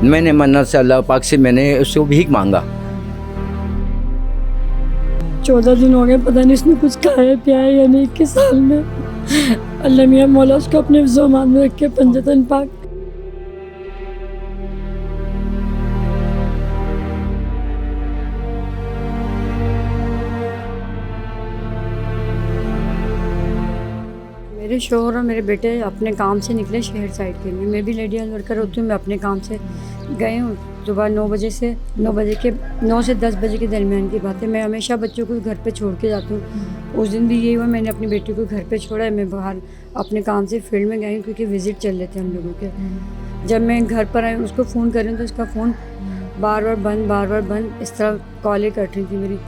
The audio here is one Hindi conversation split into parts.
मैंने मन्नत से अल्लाह पाक से मैंने उसको भीख मांगा। 14 दिन हो गए, पता नहीं उसने कुछ खाया पिया है या नहीं 21 साल में। अल्लाह मियाँ मौला उसको अपने ज़ुबान में रख के पंजतन पाक। मेरे शोहर और मेरे बेटे अपने काम से निकले शहर साइड के लिए। मैं भी लेडी हेल्थ वर्कर होती हूँ, मैं अपने काम से गई हूँ सुबह 9 से 10 बजे के दरमियान की बात है। मैं हमेशा बच्चों को घर पे छोड़ के जाती हूँ। उस दिन भी यही हुआ, मैंने अपनी बेटी को घर पे छोड़ा है। मैं बाहर अपने काम से फील्ड में गई हूँ क्योंकि विज़िट चल रहे थे हम लोगों के। जब मैं घर पर आई उसको फ़ोन कर रही हूँ तो उसका फ़ोन बार बार बंद इस तरह कॉलें कट रही थी मेरी।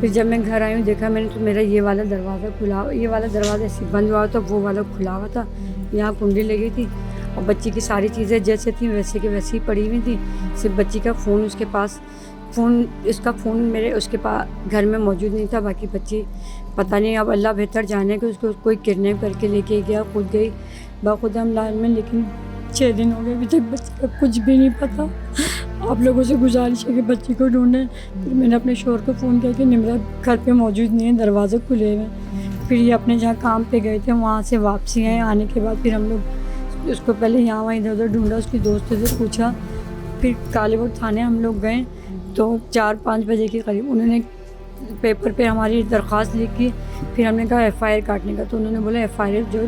फिर जब मैं घर आई हूँ देखा मैंने तो मेरा ये वाला दरवाज़ा खुला, ये वाला दरवाज़ा ऐसे बंद हुआ था, वो वाला खुला हुआ था। यहाँ कुंडी लगी थी और बच्ची की सारी चीज़ें जैसे थी वैसे की वैसी ही पड़ी हुई थी। सिर्फ बच्ची का फ़ोन उसके पास, इसका फ़ोन मेरे उसके पास घर में मौजूद नहीं था। बाकी बच्ची पता नहीं, अब अल्लाह बेहतर जाने कि उसको कोई किडनैप करके लेके गया, खुद गई बाखुदा लाल में। लेकिन 6 दिन हो गए अभी तक बच्चे का कुछ भी नहीं पता। आप लोगों से गुजारिश है कि बच्ची को ढूंढें। फिर मैंने अपने शोहर को फ़ोन किया कि निमरा घर पे मौजूद नहीं है, दरवाज़े खुले हुए हैं। फिर ये अपने जहाँ काम पे गए थे वहाँ से वापसी आए। आने के बाद फिर हम लोग उसको पहले यहाँ वहाँ इधर उधर ढूंढा, उसकी दोस्तों से पूछा। फिर कालीकोट थाने हम लोग गए तो 4-5 बजे के करीब उन्होंने पेपर पे हमारी दरख्वास्त लिखी। फिर हमने कहा FIR काटने का, तो उन्होंने बोला FIR जो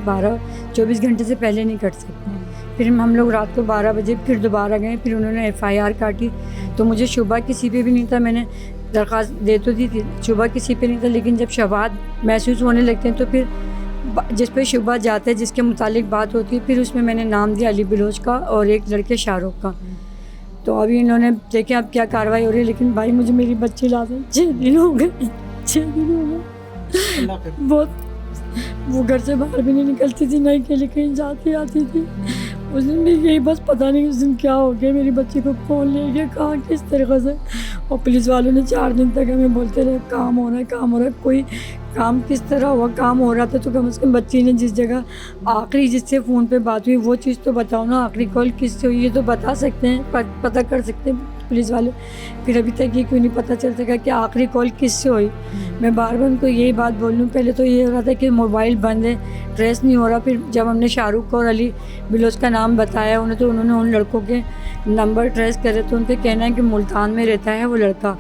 24 घंटे से पहले नहीं कट सकते। फिर हम लोग रात को 12 बजे फिर दोबारा गए, फिर उन्होंने FIR काटी। तो मुझे शुबा किसी पे भी नहीं था, मैंने दरख्वास्त दे तो दी थी, शुबा किसी पे नहीं था। लेकिन जब शवाहद महसूस होने लगते हैं तो फिर जिस पे शुबा जाता है, जिसके मुतालिक बात होती है, फिर उसमें मैंने नाम दिया अली बलोच का और एक लड़के शाहरुख का। तो अभी इन्होंने देखे अब क्या कार्रवाई हो रही है। लेकिन भाई मुझे मेरी बच्ची ला दें, 6 दिन हो गए, 6 दिन हो गए। बहुत वो घर से बाहर भी नहीं निकलती थी, नहीं अकेले कहीं जाती आती थी। उस दिन भी यही बस पता नहीं उस दिन क्या हो गया, मेरी बच्ची को कौन ले गया, कहाँ किस तरीक़े से। और पुलिस वालों ने 4 दिन तक हमें बोलते रहे काम हो रहा है, काम हो रहा है। कोई काम किस तरह हुआ, काम हो रहा था तो कम से कम बच्ची ने जिस जगह आखिरी जिससे फ़ोन पे बात हुई वो चीज़ तो बताओ ना, आखिरी कॉल किससे हुई ये तो बता सकते हैं, पता कर सकते हैं पुलिस वाले। फिर अभी तक ये क्यों नहीं पता चल सका कि आखिरी कॉल किससे हुई। मैं बार बार उनको यही बात बोल लूँ। पहले तो ये हो रहा था कि मोबाइल बंद है, ट्रेस नहीं हो रहा। फिर जब हमने शाहरुख और अली बलोच का नाम बताया उन्हें, तो उन्होंने उन लड़कों के नंबर ट्रेस करे तो उनके कहना है कि मुल्तान में रहता है वो लड़का।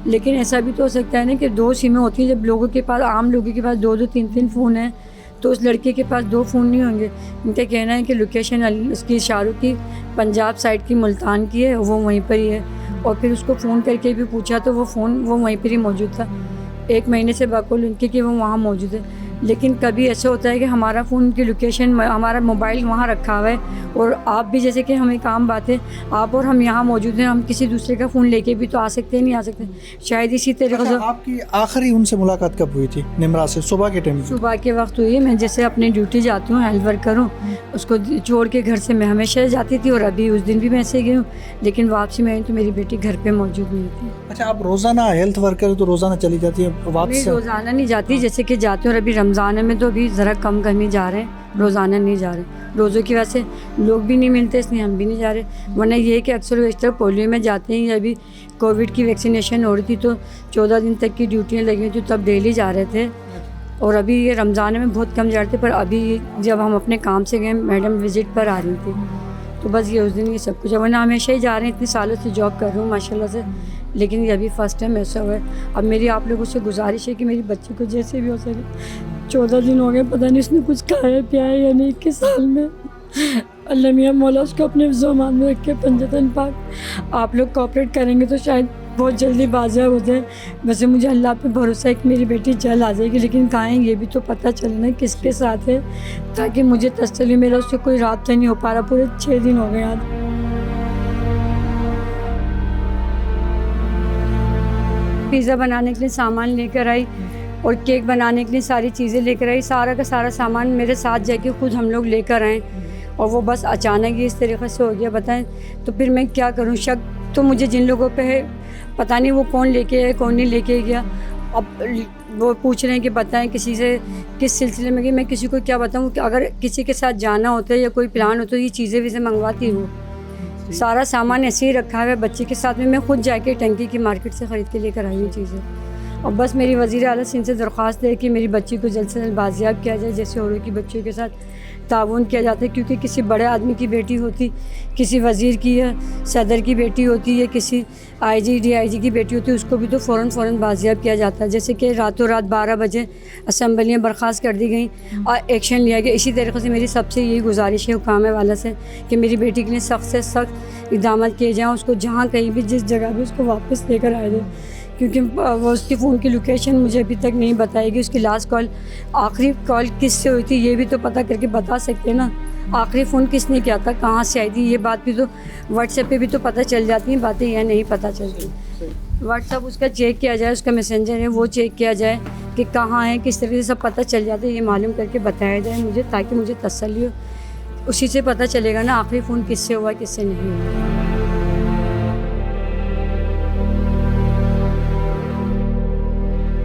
लेकिन ऐसा भी तो हो सकता है ना कि 2 सिमें होती हैं। जब लोगों के पास, आम लोगों के पास 2-2 3-3 फ़ोन हैं तो उस लड़के के पास 2 फ़ोन नहीं होंगे। उनका कहना है कि लोकेशन उसकी शाहरुख की पंजाब साइड की मुल्तान की है, वो वहीं पर ही है। और फिर उसको फ़ोन करके भी पूछा तो वो फ़ोन वो वहीं पर ही मौजूद था। 1 महीने से बाकुल उनके कि वो वहाँ मौजूद है। लेकिन कभी ऐसा होता है कि हमारा फ़ोन की लोकेशन, हमारा मोबाइल वहाँ रखा हुआ है और आप भी, जैसे कि हमें काम बात है, आप और हम यहाँ मौजूद हैं, हम किसी दूसरे का फ़ोन लेके भी तो आ सकते हैं, नहीं आ सकते। शायद इसी तरीके से। आपकी आखिरी उनसे मुलाकात कब हुई थी निमरा से? सुबह के टाइम? सुबह के वक्त हुई। मैं जैसे अपनी ड्यूटी जाती हूँ, हेल्थ वर्कर हूँ, उसको छोड़ के घर से मैं हमेशा जाती थी और अभी उस दिन भी मैं ऐसे गई हूँ। लेकिन वापसी में आई तो मेरी बेटी घर पे मौजूद नहीं थी। अच्छा, आप रोज़ाना हेल्थ वर्कर तो रोज़ाना चली जाती है वापस? रोज़ाना नहीं जाती, जैसे कि जाती हूँ। और अभी रमज़ान में तो अभी ज़रा कम ही जा रहे हैं, रोज़ाना नहीं जा रहे। रोज़ों की वजह से लोग भी नहीं मिलते इसलिए हम भी नहीं जा रहे। वरना ये है कि अक्सर वो इस तरह पोलियो में जाते हैं। अभी कोविड की वैक्सीनेशन हो रही थी तो 14 दिन तक की ड्यूटियाँ लगी थी, तब डेली जा रहे थे। और अभी ये रमज़ान में बहुत कम जा रहे थे। पर अभी जब हम अपने काम से गए, मैडम विज़िट पर आ रही थी, तो बस ये उस दिन ये सब कुछ है। वरना हमेशा ही जा रहे हैं, इतने सालों से जॉब कर रहा हूँ माशाल्लाह से। लेकिन ये अभी फ़र्स्ट टाइम ऐसा हुआ है। अब मेरी आप लोगों से गुजारिश है कि मेरी बच्ची को जैसे भी हो सके। 14 दिन हो गए, पता नहीं उसने कुछ खाया पिया है या नहीं 21 साल में। अल्लाह मियाँ मौला उसको अपने ज़ुबान में रख के पंजतन पाक। आप लोग कोऑपरेट करेंगे तो शायद बहुत जल्दी बाज़ियाब हो जाए। वैसे मुझे अल्लाह पे भरोसा है कि मेरी बेटी जल्द आ जाएगी। लेकिन कहाँ है ये भी तो पता चले ना किसके साथ है, ताकि मुझे तसल्ली। मेरा उससे कोई राब्ता नहीं हो पा रहा, पूरे 6 दिन हो गए आज। पिज़्ज़ा बनाने के लिए सामान लेकर आई और केक बनाने के लिए सारी चीज़ें लेकर आई। सारा का सारा सामान मेरे साथ जाके खुद हम लोग लेकर आए और वो बस अचानक ही इस तरीक़े से हो गया। बताएं तो फिर मैं क्या करूं। शक तो मुझे जिन लोगों पे है, पता नहीं वो कौन लेके आया कौन नहीं लेके गया। अब वो पूछ रहे हैं कि बताएं किसी से किस सिलसिले में, कि मैं किसी को क्या बताऊं। कि अगर किसी के साथ जाना होता है या कोई प्लान होता है, ये चीज़ें भी से मंगवाती हूँ। सारा सामान ऐसे ही रखा हुआ है बच्चे के साथ में। मैं खुद जाके टंकी की मार्केट से ख़रीद के लेकर आई हूँ चीज़ें। और बस मेरी वज़ीर आला से इनसे दरख्वास्त है कि मेरी बच्ची को जल्द से जल्द बाजियाब किया जाए, जैसे औरों की बच्चियों के साथ ताउन किया जाता है। क्योंकि किसी बड़े आदमी की बेटी होती, किसी वज़ीर की या सदर की बेटी होती है, किसी आईजी डीआईजी की बेटी होती है, उसको भी तो फ़ौरन बाजियाब किया जाता है। जैसे कि रातों रात 12 बजे असम्बलियाँ बर्खास्त कर दी गई और एक्शन लिया गया। इसी तरीके से मेरी सबसे यही गुजारिश है हुकाम वाला से कि मेरी बेटी के लिए सख्त से सख्त इक़दाम किए जाएँ, उसको जहाँ कहीं भी जिस जगह भी उसको वापस लेकर आया जाए। क्योंकि वो उसकी फ़ोन की लोकेशन मुझे अभी तक नहीं बताएगी। उसकी लास्ट कॉल, आखिरी कॉल किससे हुई थी ये भी तो पता करके बता सकते हैं ना। आखिरी फ़ोन किसने किया था, कहाँ से आई थी, ये बात भी तो व्हाट्सएप पे भी तो पता चल जाती हैं बातें, या नहीं पता चलती। व्हाट्सएप उसका चेक किया जाए, उसका मैसेंजर है वो चेक किया जाए कि कहाँ है, किस तरीके से सब पता चल जाता है। ये मालूम करके बताया जाए मुझे, ताकि मुझे तसल्ली हो। उसी से पता चलेगा ना आखिरी फ़ोन किससे हुआ किससे नहीं हुआ।